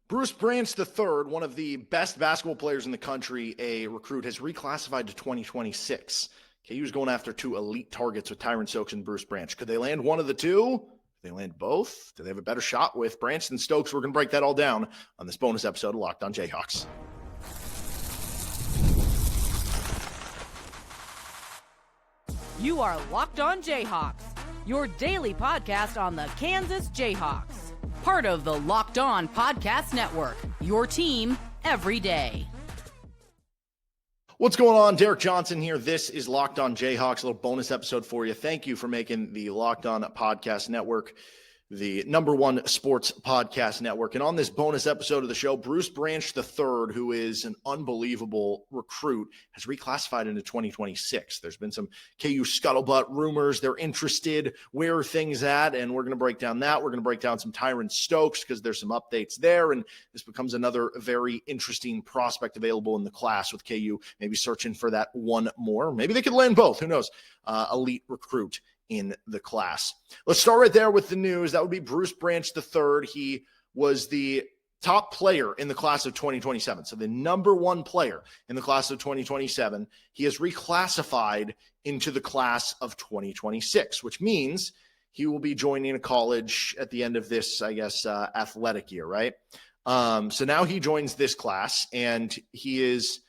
Bruce Branch III, one of the best basketball players in the country, a recruit, has reclassified to 2026. KU's going after two elite targets with Tyran Stokes and Bruce Branch. Could they land one of the two? Could they land both? Do they have a better shot with Branch than Stokes? We're going to break that all down on this bonus episode of Locked On Jayhawks. You are Locked On Jayhawks, your daily podcast on the Kansas Jayhawks. Part of the Locked On Podcast Network, your team every day. What's going on? Derek Johnson here. This is Locked On Jayhawks, a little bonus episode for you. Thank you for making the Locked On Podcast Network the number one sports podcast network. And on this bonus episode of the show, Bruce Branch III, who is an unbelievable recruit, has reclassified into 2026. There's been some KU scuttlebutt rumors. They're interested. Where are things at? And we're going to break down that. We're going to break down some Tyran Stokes because there's some updates there. And this becomes another very interesting prospect available in the class with KU, maybe searching for that one more. Maybe they could land both. Who knows? Elite recruit in the class. Let's start right there with the news. That would be Bruce Branch III. He was the top player in the class of 2027. So the number one player in the class of 2027. He is reclassified into the class of 2026, which means he will be joining a college at the end of this, I guess, athletic year, right? So now he joins this class, and he is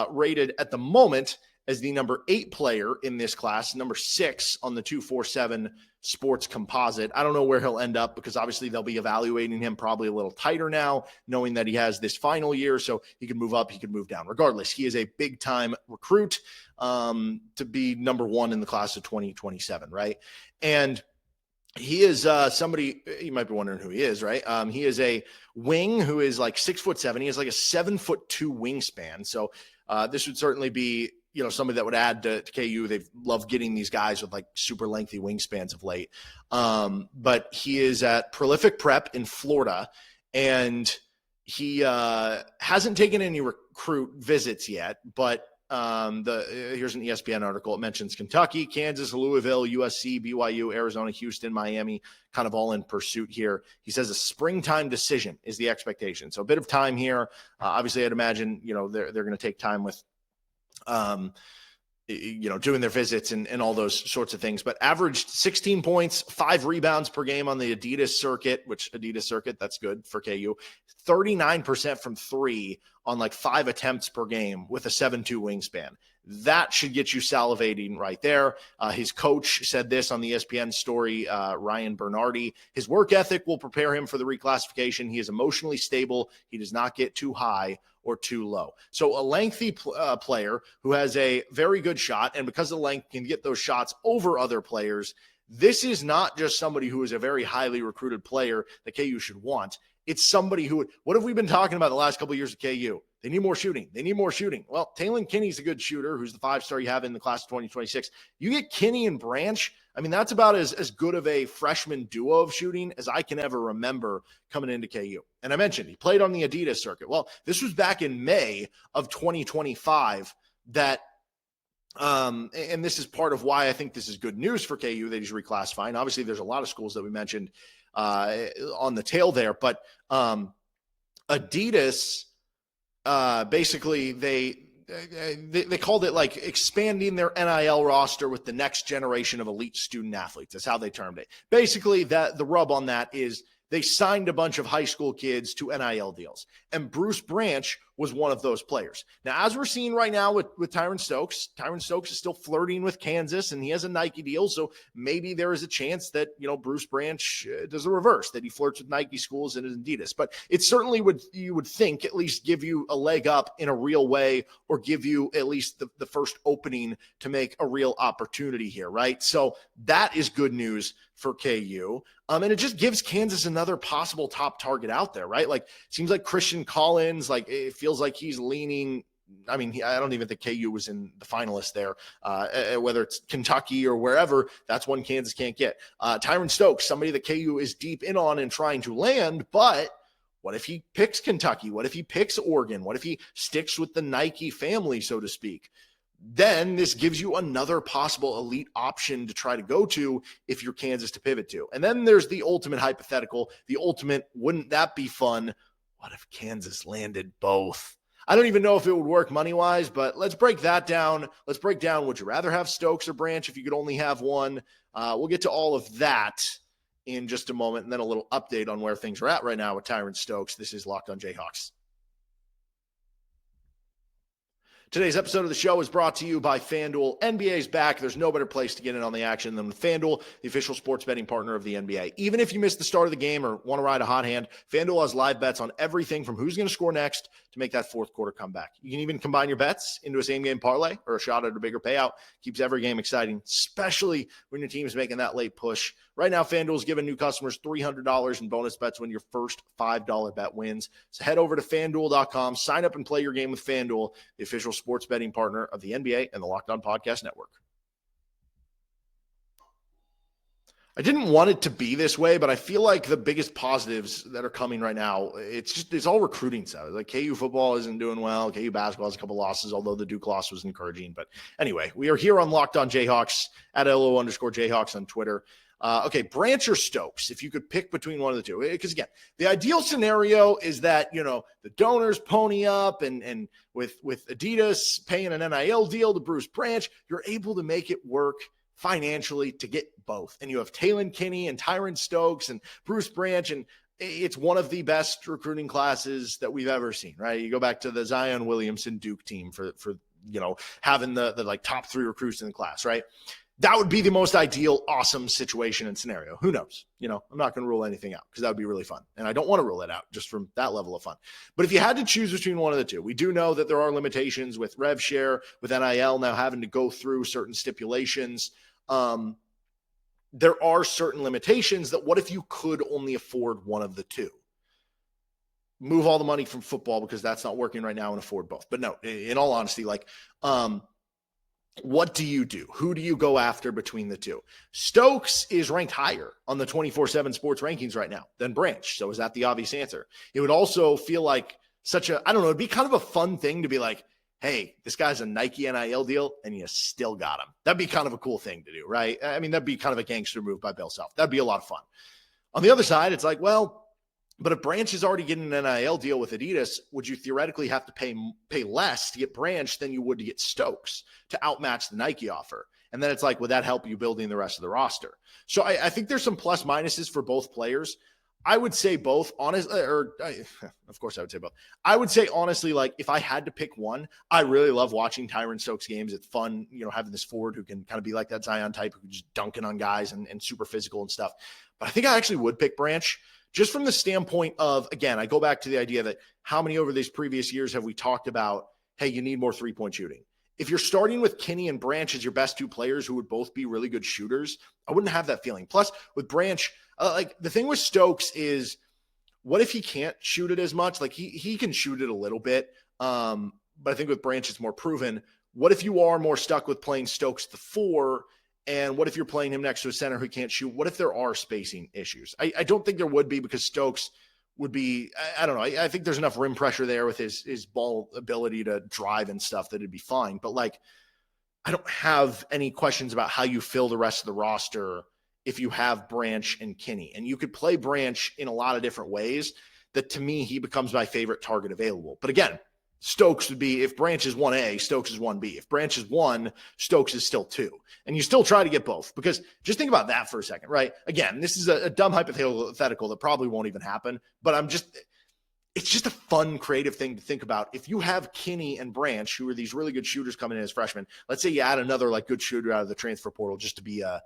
rated at the moment as the number 8 player in this class, number 6 on the 247 sports composite. I don't know where he'll end up because obviously they'll be evaluating him probably a little tighter now, knowing that he has this final year, so he can move up, he can move down. Regardless, he is a big-time recruit to be number 1 in the class of 2027, right? And he is somebody, you might be wondering who he is, right? He is a wing who is like 6'7". He has like a 7'2" wingspan. So this would certainly be, somebody that would add to KU. They've loved getting these guys with like super lengthy wingspans of late. But he is at Prolific Prep in Florida, and he hasn't taken any recruit visits yet. But here's an ESPN article. It mentions Kentucky, Kansas, Louisville, USC, BYU, Arizona, Houston, Miami, kind of all in pursuit here. He says a springtime decision is the expectation. So a bit of time here. Obviously, I'd imagine, they're going to take time with doing their visits and all those sorts of things, but averaged 16 points, 5 rebounds per game on the Adidas circuit, that's good for KU. 39% from 3 on like 5 attempts per game with a 7'2" wingspan. That should get you salivating right there. His coach said this on the ESPN story, Ryan Bernardi. His work ethic will prepare him for the reclassification. He is emotionally stable. He does not get too high or too low. So a lengthy player who has a very good shot, and because of the length can get those shots over other players. This is not just somebody who is a very highly recruited player that KU should want. It's somebody who, what have we been talking about the last couple of years of KU? They need more shooting. Well, Taylen Kinney's a good shooter, who's the 5-star you have in the class of 2026. You get Kinney and Branch. I mean, that's about as good of a freshman duo of shooting as I can ever remember coming into KU. And I mentioned he played on the Adidas circuit. Well, this was back in May of 2025 that and this is part of why I think this is good news for KU that he's reclassifying. Obviously, there's a lot of schools that we mentioned on the tail there, but Adidas basically they called it like expanding their NIL roster with the next generation of elite student athletes. That's how they termed it. Basically, that the rub on that is they signed a bunch of high school kids to NIL deals, and Bruce Branch was one of those players. Now, as we're seeing right now with Tyran Stokes is still flirting with Kansas, and he has a Nike deal, so maybe there is a chance that, Bruce Branch does the reverse, that he flirts with Nike schools and is Adidas. But it certainly you would think, at least give you a leg up in a real way, or give you at least the first opening to make a real opportunity here, right? So that is good news for KU. And it just gives Kansas another possible top target out there, right? Like, seems like Christian Collins, like it feels like he's leaning. I mean, I don't even think KU was in the finalists there, whether it's Kentucky or wherever. That's one Kansas can't get. Tyran Stokes, somebody that KU is deep in on and trying to land, but what if he picks Kentucky? What if he picks Oregon? What if he sticks with the Nike family, so to speak? Then this gives you another possible elite option to try to go to if you're Kansas to pivot to. And then there's the ultimate hypothetical, the ultimate, wouldn't that be fun? What if Kansas landed both? I don't even know if it would work money-wise, but let's break that down. Let's break down, would you rather have Stokes or Branch if you could only have one? We'll get to all of that in just a moment, and then a little update on where things are at right now with Tyran Stokes. This is Locked on Jayhawks. Today's episode of the show is brought to you by FanDuel. NBA's back. There's no better place to get in on the action than with FanDuel, the official sports betting partner of the NBA. Even if you missed the start of the game or want to ride a hot hand, FanDuel has live bets on everything from who's going to score next to make that fourth quarter comeback. You can even combine your bets into a same-game parlay or a shot at a bigger payout. Keeps every game exciting, especially when your team is making that late push. Right now, FanDuel is giving new customers $300 in bonus bets when your first $5 bet wins. So head over to FanDuel.com, sign up and play your game with FanDuel, the official sports betting partner of the NBA and the Locked On Podcast Network. I didn't want it to be this way, but I feel like the biggest positives that are coming right now, it's all recruiting stuff. Like KU football isn't doing well. KU basketball has a couple losses, although the Duke loss was encouraging. But anyway, we are here on Locked On Jayhawks at LO_Jayhawks on Twitter. Okay, Branch or Stokes, if you could pick between one of the two. Because again, the ideal scenario is that, the donors pony up and with Adidas paying an NIL deal to Bruce Branch, you're able to make it work financially to get both. And you have Taylen Kinney and Tyran Stokes and Bruce Branch, and it's one of the best recruiting classes that we've ever seen, right? You go back to the Zion Williamson Duke team for having the like top 3 recruits in the class, right? That would be the most ideal, awesome situation and scenario. Who knows? I'm not going to rule anything out because that would be really fun. And I don't want to rule it out just from that level of fun. But if you had to choose between one of the two, we do know that there are limitations with rev share, with NIL now having to go through certain stipulations. There are certain limitations that what if you could only afford one of the two? Move all the money from football because that's not working right now and afford both. But no, in all honesty, what do you do? Who do you go after between the two? Stokes is ranked higher on the 24/7 sports rankings right now than Branch. So is that the obvious answer? It would also feel like it'd be kind of a fun thing to be like, hey, this guy's a Nike NIL deal and you still got him. That'd be kind of a cool thing to do, right? I mean, that'd be kind of a gangster move by Bill Self. That'd be a lot of fun. On the other side, it's like, well, but if Branch is already getting an NIL deal with Adidas, would you theoretically have to pay less to get Branch than you would to get Stokes to outmatch the Nike offer? And then it's like, would that help you building the rest of the roster? So I think there's some plus minuses for both players. I would say both, honestly, of course I would say both. I would say honestly, like if I had to pick one, I really love watching Tyran Stokes games. It's fun, having this forward who can kind of be like that Zion type who can just dunking on guys and super physical and stuff. But I think I actually would pick Branch. Just from the standpoint of, again, I go back to the idea that how many over these previous years have we talked about, hey, you need more three-point shooting. If you're starting with Kinney and Branch as your best two players who would both be really good shooters, I wouldn't have that feeling. Plus, with Branch, the thing with Stokes is, what if he can't shoot it as much? Like, he can shoot it a little bit, but I think with Branch, it's more proven. What if you are more stuck with playing Stokes the 4, and what if you're playing him next to a center who can't shoot? What if there are spacing issues? I don't think there would be because Stokes would be, I don't know. I think there's enough rim pressure there with his ball ability to drive and stuff that it'd be fine. But I don't have any questions about how you fill the rest of the roster if you have Branch and Kinney. And you could play Branch in a lot of different ways that to me, he becomes my favorite target available. But again, Stokes would be, if Branch is 1A, Stokes is 1B. If Branch is 1, Stokes is still 2. And you still try to get both because just think about that for a second, right? Again, this is a dumb hypothetical that probably won't even happen, but it's just a fun, creative thing to think about. If you have Kinney and Branch, who are these really good shooters coming in as freshmen, let's say you add another good shooter out of the transfer portal just to be a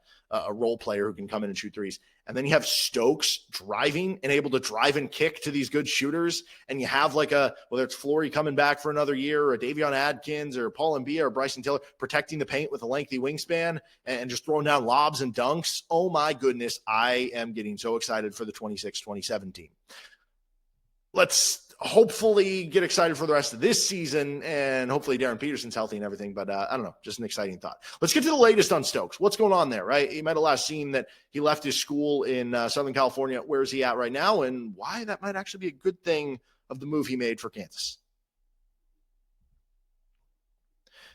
role player who can come in and shoot threes. And then you have Stokes driving and able to drive and kick to these good shooters. And you have whether it's Flory coming back for another year or Davion Adkins or Paul Mbia or Bryson Tiller protecting the paint with a lengthy wingspan and just throwing down lobs and dunks. Oh my goodness. I am getting so excited for the 26-27 team. Let's hopefully get excited for the rest of this season, and hopefully Darren Peterson's healthy and everything, but I don't know, just an exciting thought. Let's get to the latest on Stokes. What's going on there, right? You might have last seen that he left his school in Southern California. Where is he at right now, and why that might actually be a good thing of the move he made for Kansas.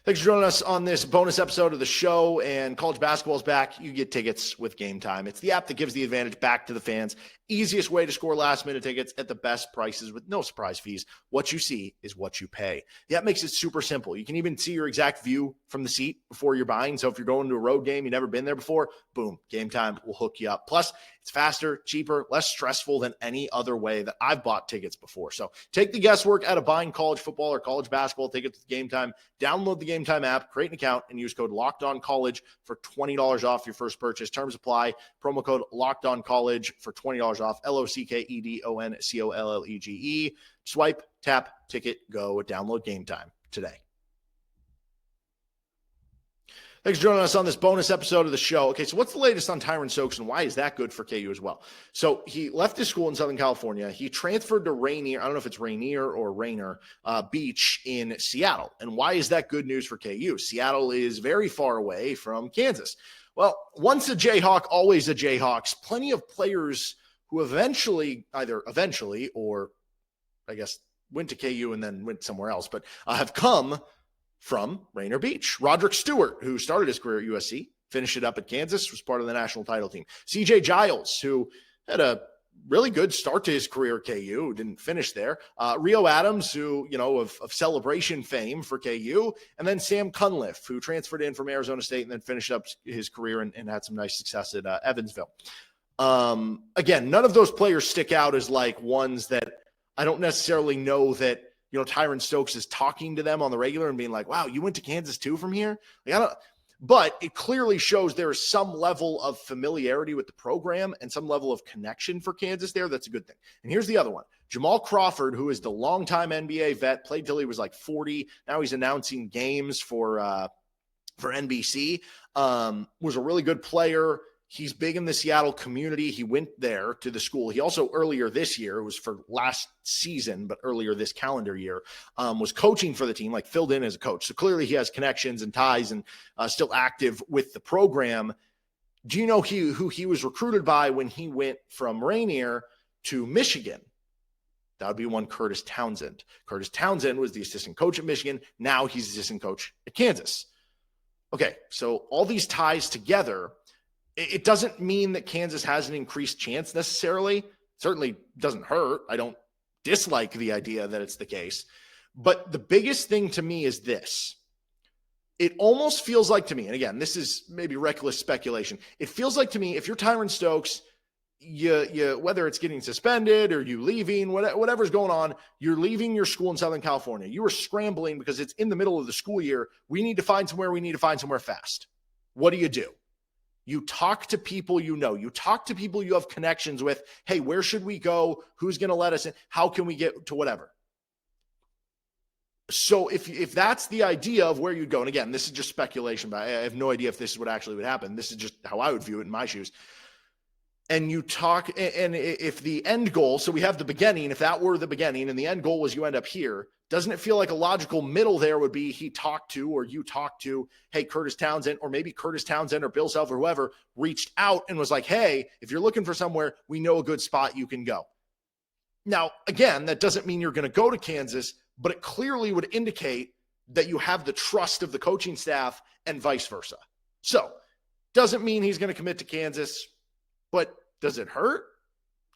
Thanks for joining us on this bonus episode of the show. And college basketball is back. You get tickets with Game Time. It's the app that gives the advantage back to the fans Easiest way to score last-minute tickets at the best prices with no surprise fees. What you see is what you pay. That makes it super simple. You can even see your exact view from the seat before you're buying. So if you're going to a road game, you've never been there before, boom, Game Time will hook you up. Plus, it's faster, cheaper, less stressful than any other way that I've bought tickets before. So take the guesswork out of buying college football or college basketball tickets with Game Time. Download the Game Time app, create an account, and use code LOCKEDONCollege for $20 off your first purchase. Terms apply. Promo code LOCKEDONCollege for $20 off. LOCKEDONCOLLEGE. Swipe, tap, ticket, go. Download Game Time today. Thanks for joining us on this bonus episode of the show. Okay, so what's the latest on Tyran Stokes, and why is that good for KU as well? So he left his school in Southern California. He transferred to Rainier, I don't know if it's Rainier or Rainier Beach in Seattle. And why is that good news for KU? Seattle is very far away from Kansas. Well, once a Jayhawk, always a Jayhawks. Plenty of players who eventually or I guess went to KU and then went somewhere else, but have come from Rainier Beach. Roderick Stewart, who started his career at USC, finished it up at Kansas, was part of the national title team. CJ Giles, who had a really good start to his career at KU, didn't finish there. Rio Adams, who, of celebration fame for KU. And then Sam Cunliffe, who transferred in from Arizona State and then finished up his career and had some nice success at Evansville. Again, none of those players stick out as like ones that I don't necessarily know that, Tyran Stokes is talking to them on the regular and being like, wow, you went to Kansas too from here? But it clearly shows there is some level of familiarity with the program and some level of connection for Kansas there. That's a good thing. And here's the other one. Jamal Crawford, who is the longtime NBA vet, played till he was like 40. Now he's announcing games for NBC, was a really good player. He's big in the Seattle community. He went there to the school. He also earlier this year, it was for last season, but earlier this calendar year, was coaching for the team, like filled in as a coach. So clearly he has connections and ties and still active with the program. Do you know who he was recruited by when he went from Rainier to Michigan? That would be one Curtis Townsend. Curtis Townsend was the assistant coach at Michigan. Now he's the assistant coach at Kansas. Okay, so all these ties together, it doesn't mean that Kansas has an increased chance necessarily. It certainly doesn't hurt. I don't dislike the idea that it's the case. But the biggest thing to me is this. It almost feels like to me, and again, this is maybe reckless speculation. It feels like to me, if you're Tyran Stokes, you whether it's getting suspended or you leaving, whatever's going on, you're leaving your school in Southern California. You are scrambling because it's in the middle of the school year. We need to find somewhere fast. What do? You talk to people you know. You talk to people you have connections with. Hey, where should we go? Who's going to let us in? How can we get to whatever? So if that's the idea of where you'd go, and again, this is just speculation, but I have no idea if this is what actually would happen. This is just how I would view it in my shoes. And you talk, and if the end goal, so we have the beginning, if that were the beginning and the end goal was you end up here, doesn't it feel like a logical middle there would be he talked to, or you talked to, hey, Curtis Townsend, or maybe Curtis Townsend or Bill Self or whoever reached out and was like, hey, if you're looking for somewhere, we know a good spot you can go. Now, again, that doesn't mean you're going to go to Kansas, but it clearly would indicate that you have the trust of the coaching staff and vice versa. So doesn't mean he's going to commit to Kansas, but does it hurt?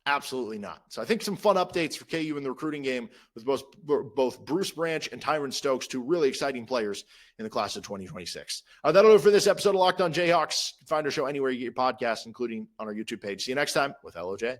Absolutely not. So I think some fun updates for KU in the recruiting game with both Bruce Branch and Tyran Stokes, two really exciting players in the class of 2026. That'll do it for this episode of Locked On Jayhawks. You can find our show anywhere you get your podcasts, including on our YouTube page. See you next time with LOJ.